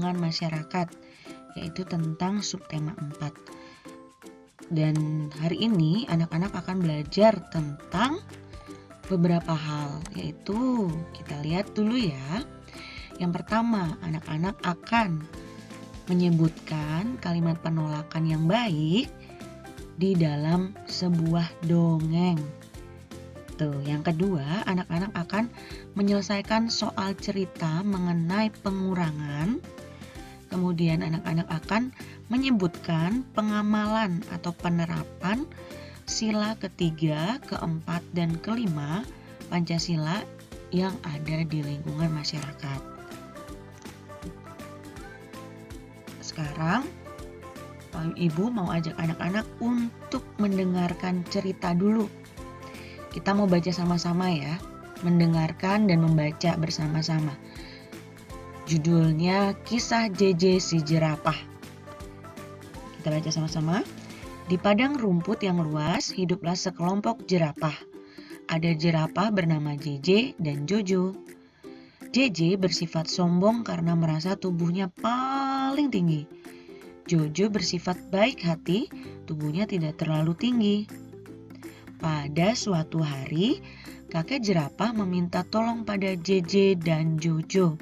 lingkungan masyarakat, yaitu tentang subtema 4. Dan hari ini anak-anak akan belajar tentang beberapa hal, yaitu kita lihat dulu ya. Yang pertama, anak-anak akan menyebutkan kalimat penolakan yang baik di dalam sebuah dongeng. Yang kedua, anak-anak akan menyelesaikan soal cerita mengenai pengurangan. Kemudian anak-anak akan menyebutkan pengamalan atau penerapan sila ketiga, keempat, dan kelima Pancasila yang ada di lingkungan masyarakat. Sekarang, Ibu mau ajak anak-anak untuk mendengarkan cerita dulu. Kita mau baca sama-sama ya, mendengarkan dan membaca bersama-sama. Judulnya Kisah JJ si Jerapah. Kita baca sama-sama. Di padang rumput yang luas, hiduplah sekelompok jerapah. Ada jerapah bernama JJ dan Jojo. JJ bersifat sombong karena merasa tubuhnya paling tinggi. Jojo bersifat baik hati, tubuhnya tidak terlalu tinggi. Pada suatu hari, kakek jerapah meminta tolong pada JJ dan Jojo.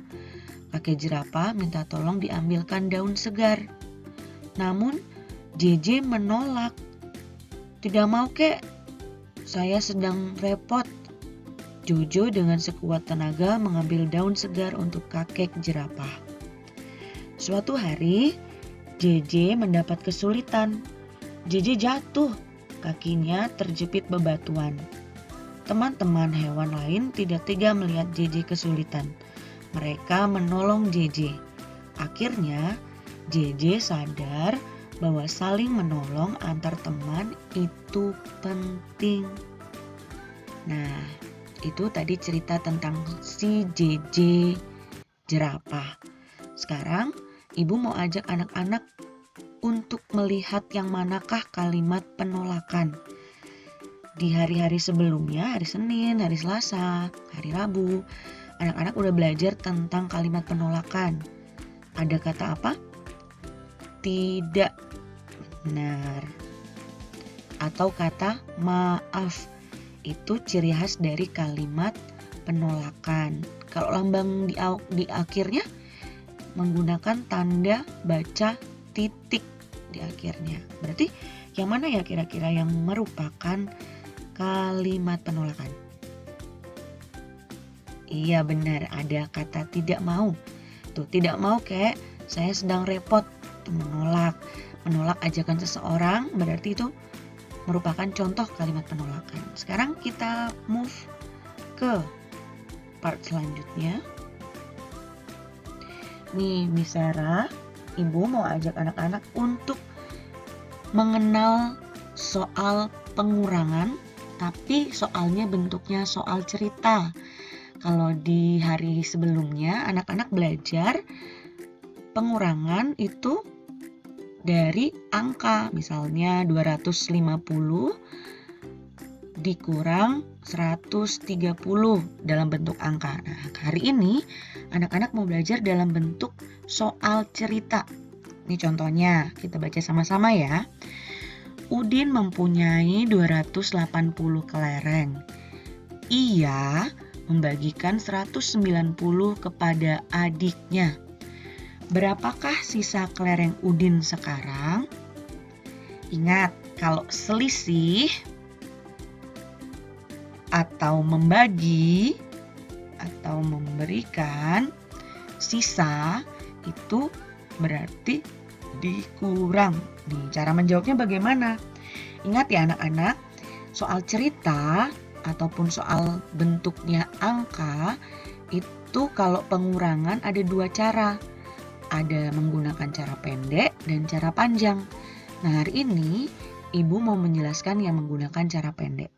Kakek jerapah minta tolong diambilkan daun segar. Namun, JJ menolak. Tidak mau kek, saya sedang repot. Jojo dengan sekuat tenaga mengambil daun segar untuk kakek jerapah. Suatu hari, JJ mendapat kesulitan. JJ jatuh. Kakinya terjepit bebatuan. Teman-teman hewan lain tidak tega melihat JJ kesulitan. Mereka menolong JJ. Akhirnya, JJ sadar bahwa saling menolong antar teman itu penting. Nah, itu tadi cerita tentang si JJ jerapah. Sekarang, Ibu mau ajak anak-anak untuk melihat yang manakah kalimat penolakan. Di hari-hari sebelumnya, hari Senin, hari Selasa, hari Rabu, anak-anak udah belajar tentang kalimat penolakan. Ada kata apa? Tidak benar. Atau kata maaf. Itu ciri khas dari kalimat penolakan. Kalau lambang di akhirnya menggunakan tanda baca titik di akhirnya. Berarti yang mana ya kira-kira yang merupakan kalimat penolakan? Iya benar, ada kata tidak mau. Tuh, tidak mau kek, saya sedang repot. Itu menolak. Menolak ajakan seseorang berarti itu merupakan contoh kalimat penolakan. Sekarang kita move ke part selanjutnya. Nih, Miss Sarah, Ibu mau ajak anak-anak untuk mengenal soal pengurangan, tapi soalnya bentuknya soal cerita. Kalau di hari sebelumnya, anak-anak belajar pengurangan itu dari angka, misalnya 250 dikurang 130 dalam bentuk angka. Nah, hari ini anak-anak mau belajar dalam bentuk soal cerita. Ini contohnya, kita baca sama-sama ya. Udin mempunyai 280 kelereng. Ia membagikan 190 kepada adiknya. Berapakah sisa kelereng Udin sekarang? Ingat, kalau selisih atau membagi atau memberikan sisa itu berarti dikurang. Nih, cara menjawabnya bagaimana? Ingat ya anak-anak, soal cerita ataupun soal bentuknya angka itu kalau pengurangan ada dua cara. Ada menggunakan cara pendek dan cara panjang. Nah, hari ini Ibu mau menjelaskan yang menggunakan cara pendek.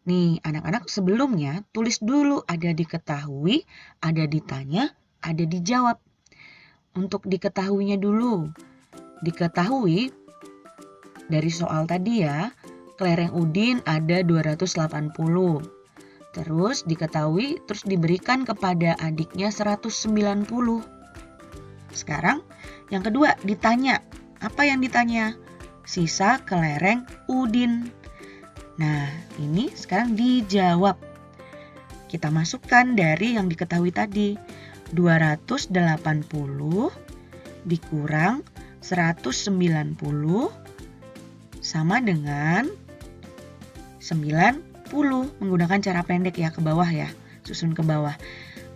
Nih, anak-anak sebelumnya tulis dulu ada diketahui, ada ditanya, ada dijawab. Untuk diketahuinya dulu. Diketahui dari soal tadi ya, kelereng Udin ada 280. Terus diketahui, terus diberikan kepada adiknya 190. sekarang yang kedua ditanya. Apa yang ditanya? Sisa kelereng Udin. Nah, ini sekarang dijawab. Kita masukkan dari yang diketahui tadi. 280 dikurang 190 sama dengan 90. Menggunakan cara pendek ya, ke bawah ya. Susun ke bawah.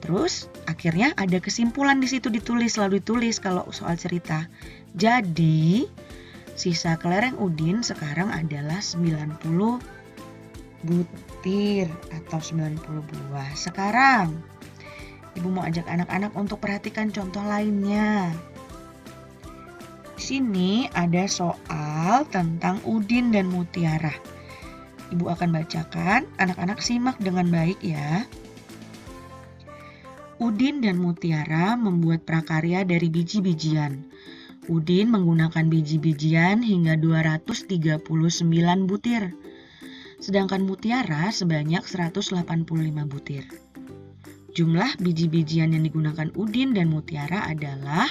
Terus akhirnya ada kesimpulan di situ ditulis, selalu ditulis kalau soal cerita. Jadi sisa kelereng Udin sekarang adalah 90 butir atau 90 buah. Sekarang Ibu mau ajak anak-anak untuk perhatikan contoh lainnya. Di sini ada soal tentang Udin dan Mutiara. Ibu akan bacakan, anak-anak simak dengan baik ya. Udin dan Mutiara membuat prakarya dari biji-bijian. Udin menggunakan biji-bijian hingga 239 butir. Sedangkan Mutiara sebanyak 185 butir. Jumlah biji-bijian yang digunakan Udin dan Mutiara adalah,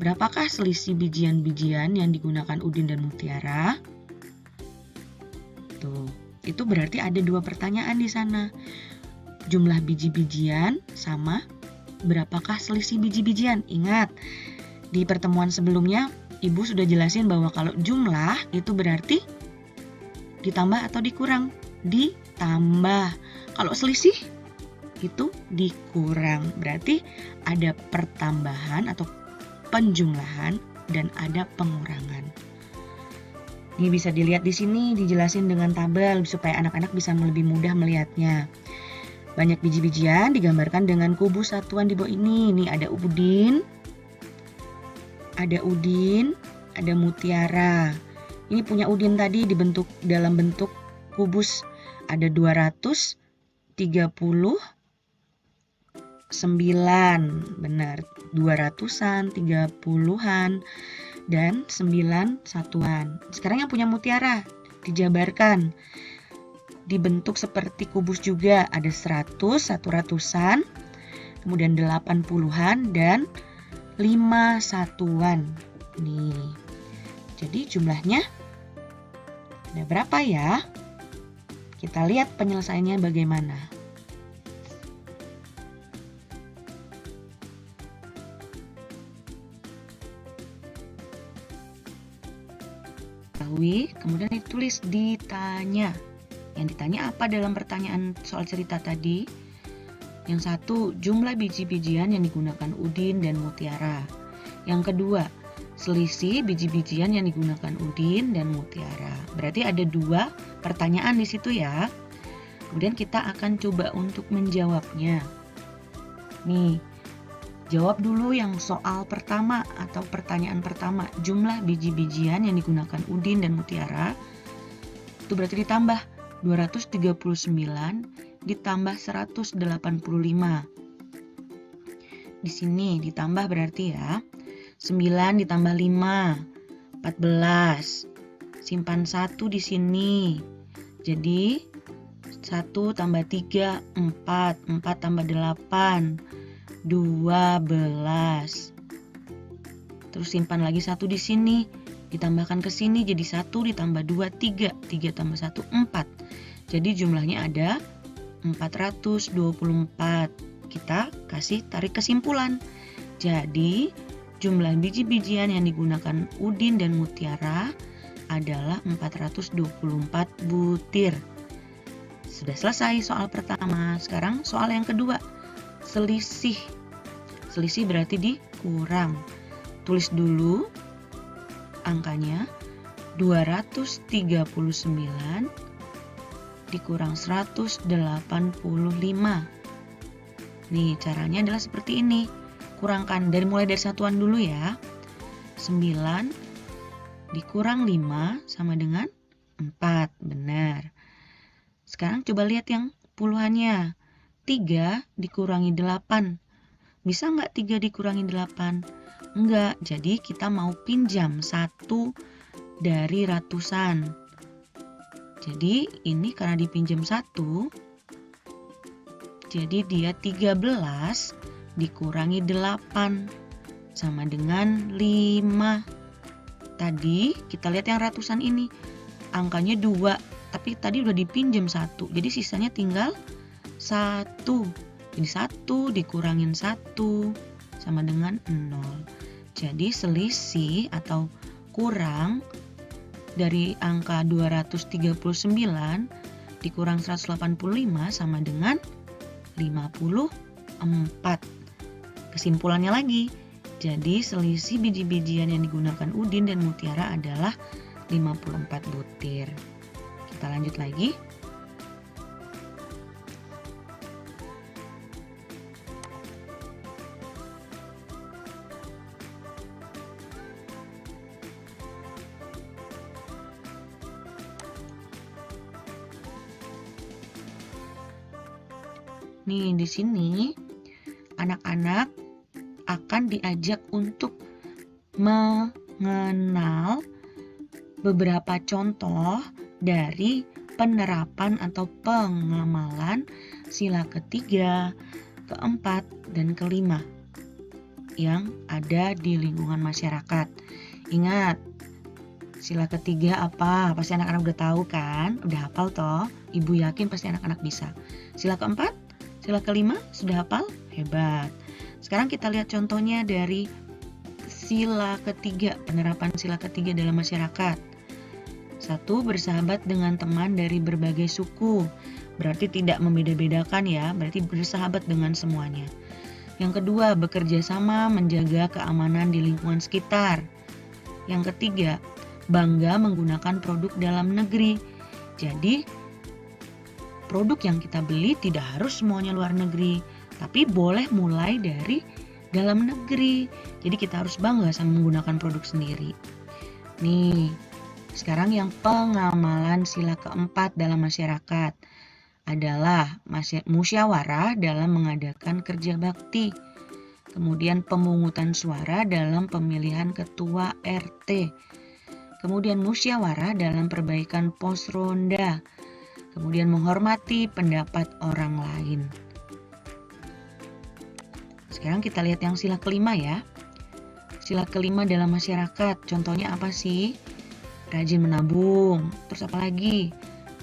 berapakah selisih bijian-bijian yang digunakan Udin dan Mutiara? Tuh, itu berarti ada dua pertanyaan di sana. Jumlah biji-bijian sama berapakah selisih biji-bijian? Ingat, di pertemuan sebelumnya Ibu sudah jelasin bahwa kalau jumlah itu berarti ditambah atau dikurang? Ditambah. Kalau selisih itu dikurang. Berarti ada pertambahan atau penjumlahan dan ada pengurangan. Ini bisa dilihat di sini, dijelasin dengan tabel supaya anak-anak bisa lebih mudah melihatnya. Banyak biji-bijian digambarkan dengan kubus satuan di bawah ini. Ini ada Udin, ada Mutiara. Ini punya Udin tadi dibentuk dalam bentuk kubus. Ada 239, benar, 200-an, 30-an, dan 9 satuan. Sekarang yang punya Mutiara dijabarkan. Dibentuk seperti kubus juga, ada 100, 100-an, kemudian 80-an, dan 5 satuan. Nih, jadi jumlahnya ada berapa ya? Kita lihat penyelesaiannya bagaimana. Kemudian ditulis ditanya. Yang ditanya apa dalam pertanyaan soal cerita tadi? Yang satu, jumlah biji-bijian yang digunakan Udin dan Mutiara. Yang kedua, selisih biji-bijian yang digunakan Udin dan Mutiara. Berarti ada dua pertanyaan di situ ya. Kemudian kita akan coba untuk menjawabnya. Nih, jawab dulu yang soal pertama atau pertanyaan pertama. Jumlah biji-bijian yang digunakan Udin dan Mutiara itu berarti ditambah 239 ditambah 185. Di sini ditambah berarti ya. 9 ditambah 5, 14. Simpan 1 di sini. Jadi 1 tambah 3, 4. 4 tambah 8, 12. Terus simpan lagi 1 di sini. Ditambahkan ke sini jadi 1 ditambah 2, 3. 3 tambah 1, 4. Jadi jumlahnya ada 424. Kita kasih tarik kesimpulan. Jadi jumlah biji-bijian yang digunakan Udin dan Mutiara adalah 424 butir. Sudah selesai soal pertama. Sekarang soal yang kedua. Selisih. Selisih berarti dikurang. Tulis dulu angkanya. 239 dikurang 185. Nih, caranya adalah seperti ini. Kurangkan mulai dari satuan dulu ya. 9 dikurang 5 sama dengan 4. Benar. Sekarang coba lihat yang puluhannya. 3 dikurangi 8. Bisa nggak 3 dikurangi 8? Enggak. Jadi kita mau pinjam 1 dari ratusan. Jadi ini karena dipinjam 1, jadi dia 13 dikurangi 8. sama dengan 5. Tadi kita lihat yang ratusan ini, angkanya 2, tapi tadi udah dipinjam 1, jadi sisanya tinggal 1. Jadi 1 dikurangin 1 sama dengan 0. Jadi selisih atau kurang dari angka 239 dikurang 185 sama dengan 54. Kesimpulannya lagi, jadi selisih biji-bijian yang digunakan Udin dan Mutiara adalah 54 butir. Kita lanjut lagi. Nih, di sini anak-anak akan diajak untuk mengenal beberapa contoh dari penerapan atau pengamalan sila ketiga, keempat, dan kelima yang ada di lingkungan masyarakat. Ingat, sila ketiga apa? Pasti anak-anak udah tahu kan? Udah hafal toh? Ibu yakin pasti anak-anak bisa. Sila keempat? Sila kelima? Sudah hafal? Hebat. Sekarang kita lihat contohnya dari sila ketiga, penerapan sila ketiga dalam masyarakat. 1. Bersahabat dengan teman dari berbagai suku. Berarti tidak membeda-bedakan ya, berarti bersahabat dengan semuanya. Yang kedua, bekerja sama menjaga keamanan di lingkungan sekitar. Yang ketiga, bangga menggunakan produk dalam negeri. Jadi, produk yang kita beli tidak harus semuanya luar negeri, tapi boleh mulai dari dalam negeri. Jadi kita harus bangga sama menggunakan produk sendiri. Nih, sekarang yang pengamalan sila keempat dalam masyarakat adalah musyawarah dalam mengadakan kerja bakti. Kemudian pemungutan suara dalam pemilihan ketua RT. Kemudian musyawarah dalam perbaikan pos ronda. Kemudian menghormati pendapat orang lain. Sekarang kita lihat yang sila kelima ya. Sila kelima dalam masyarakat, contohnya apa sih? Rajin menabung, terus apa lagi?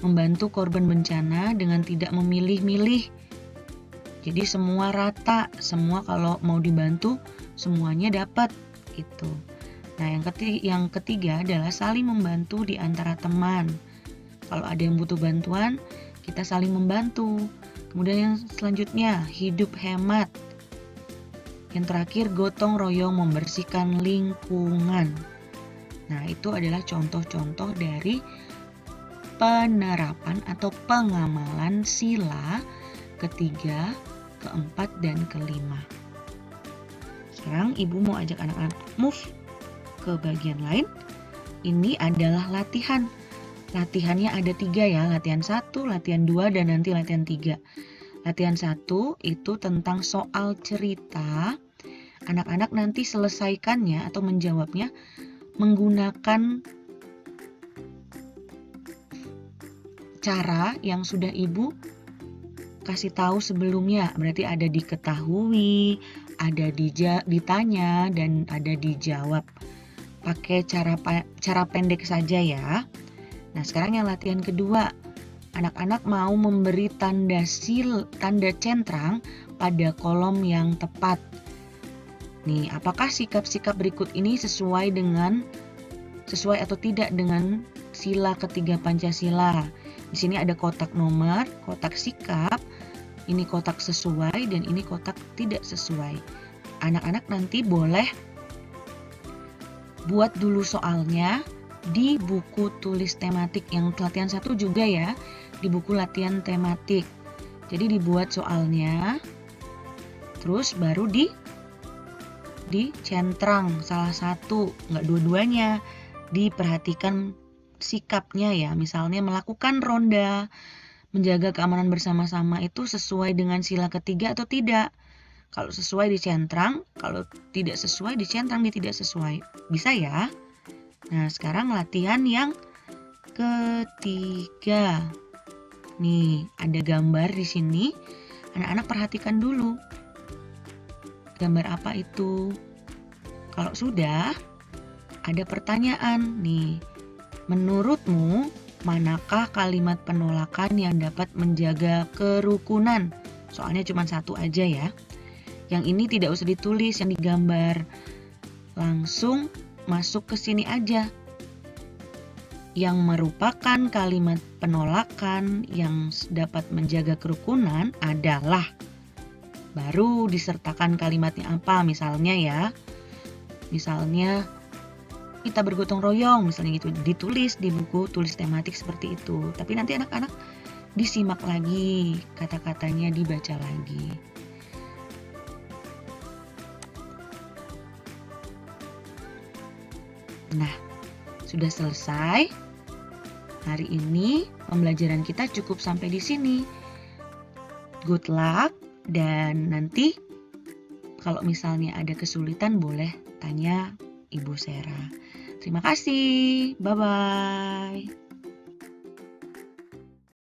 Membantu korban bencana dengan tidak memilih-milih. Jadi semua rata, semua kalau mau dibantu, semuanya dapat gitu. Nah, yang ketiga adalah saling membantu di antara teman. Kalau ada yang butuh bantuan, kita saling membantu. Kemudian yang selanjutnya, hidup hemat. Yang terakhir, gotong royong membersihkan lingkungan. Nah, itu adalah contoh-contoh dari penerapan atau pengamalan sila ketiga, keempat, dan kelima. Sekarang Ibu mau ajak anak-anak move ke bagian lain. Ini adalah latihan. Latihannya ada 3 ya, latihan 1, latihan 2, dan nanti latihan 3. Latihan 1 itu tentang soal cerita. Anak-anak nanti selesaikannya atau menjawabnya menggunakan cara yang sudah Ibu kasih tahu sebelumnya. Berarti ada diketahui, ada ditanya, dan ada dijawab. Pakai cara pendek saja ya. Nah, sekarang yang latihan kedua, anak-anak mau memberi tanda centrang pada kolom yang tepat. Nih, apakah sikap-sikap berikut ini sesuai atau tidak dengan sila ketiga Pancasila? Di sini ada kotak nomor, kotak sikap, ini kotak sesuai, dan ini kotak tidak sesuai. Anak-anak nanti boleh buat dulu soalnya di buku tulis tematik yang latihan 1 juga ya, di buku latihan tematik. Jadi dibuat soalnya, terus baru dicentrang salah satu, nggak dua-duanya. Diperhatikan sikapnya ya, misalnya melakukan ronda, menjaga keamanan bersama-sama itu sesuai dengan sila ketiga atau tidak. Kalau sesuai dicentrang, kalau tidak sesuai dicentrang, tidak sesuai. Bisa ya? Nah, sekarang latihan yang ketiga. Nih, ada gambar di sini. Anak-anak perhatikan dulu. Gambar apa itu? Kalau sudah, ada pertanyaan nih. Menurutmu, manakah kalimat penolakan yang dapat menjaga kerukunan? Soalnya cuma satu aja ya. Yang ini tidak usah ditulis, yang digambar. Langsung masuk ke sini aja. Yang merupakan kalimat penolakan yang dapat menjaga kerukunan adalah, baru disertakan kalimatnya apa, misalnya ya. Misalnya kita bergotong royong, misalnya gitu, ditulis di buku tulis tematik seperti itu. Tapi nanti anak-anak disimak lagi, kata-katanya dibaca lagi. Nah, sudah selesai. Hari ini pembelajaran kita cukup sampai di sini. Good luck, dan nanti kalau misalnya ada kesulitan boleh tanya Ibu Sera. Terima kasih. Bye-bye.